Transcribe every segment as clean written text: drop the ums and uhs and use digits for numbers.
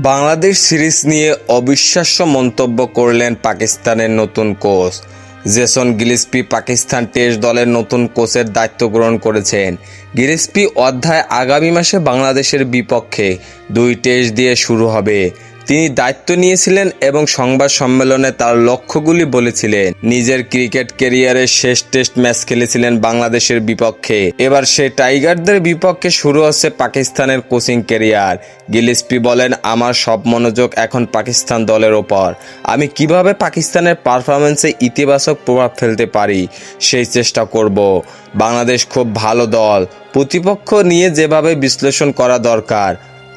Bangladesh series নিয়ে অবিশ্বাস্য মন্তব্য করলেন পাকিস্তানের নতুন কোচ জেসন গিলস্পি। পাকিস্তান টেস্ট দলের নতুন কোচের দায়িত্ব গ্রহণ করেছেন। গিলস্পি অধ্যায় আগামী মাসে বাংলাদেশের বিপক্ষে 2 টেস্ট দিয়ে শুরু হবে। তিনি দায়িত্ব নিয়েছিলেন এবং সংবাদ সম্মেলনে তার লক্ষ্যগুলি বলেছিলেন। নিজের ক্রিকেট ক্যারিয়ারের শেষ টেস্ট ম্যাচ খেলেছিলেন বাংলাদেশের বিপক্ষে। এবার সেই টাইগারদের বিপক্ষে শুরু হচ্ছে পাকিস্তানের কোচিং ক্যারিয়ার। গিলস্পি বলেন, আমার সব মনোযোগ এখন পাকিস্তান দলের ওপর। আমি কিভাবে পাকিস্তানের পারফরমেন্সে ইতিবাচক প্রভাব ফেলতে পারি সেই চেষ্টা করব। বাংলাদেশ খুব ভালো দল, প্রতিপক্ষ নিয়ে যেভাবে বিশ্লেষণ করা দরকার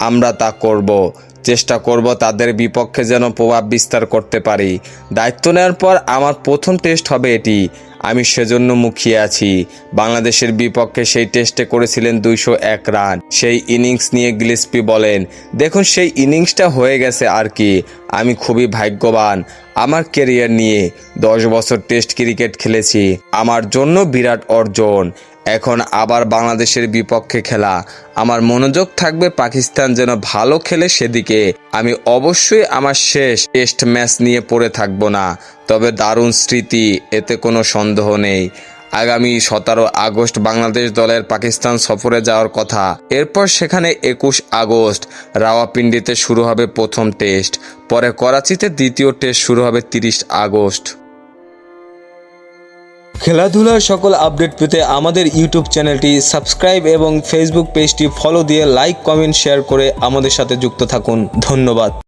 আমরা তা করব। চেষ্টা করব তাদের বিপক্ষে যেন প্রভাব বিস্তার করতে পারি। দায়িত্ব নেওয়ার পর আমার প্রথম টেস্ট হবে এটি, আমি সেজন্য মুখিয়ে আছি। বাংলাদেশের বিপক্ষে সেই টেস্টে করেছিলেন 201 রান। সেই ইনিংস নিয়ে গিলস্পি বলেন, দেখুন সেই ইনিংসটা হয়ে গেছে আর কি। আমি খুবই ভাগ্যবান আমার ক্যারিয়ার নিয়ে। 10 বছর টেস্ট ক্রিকেট খেলেছি, আমার জন্য বিরাট অর্জন। এখন আবার বাংলাদেশের বিপক্ষে খেলা, আমার মনোযোগ থাকবে পাকিস্তান যেন ভালো খেলে সেদিকে। আমি অবশ্যই আমার শেষ টেস্ট ম্যাচ নিয়ে পড়ে থাকবো না, তবে দারুণ স্মৃতি, এতে কোনো সন্দেহ নেই। আগামী 17 আগস্ট বাংলাদেশ দলের পাকিস্তান সফরে যাওয়ার কথা। এরপর সেখানে 21 আগস্ট রাওয়ালপিন্ডিতে শুরু হবে প্রথম টেস্ট, পরে করাচিতে দ্বিতীয় টেস্ট শুরু হবে 30 আগস্ট। খেলাধুলার সকল আপডেট পেতে আমাদের ইউটিউব চ্যানেলটি সাবস্ক্রাইব এবং ফেসবুক পেজটি ফলো দিয়ে লাইক, কমেন্ট, শেয়ার করে আমাদের সাথে যুক্ত থাকুন। ধন্যবাদ।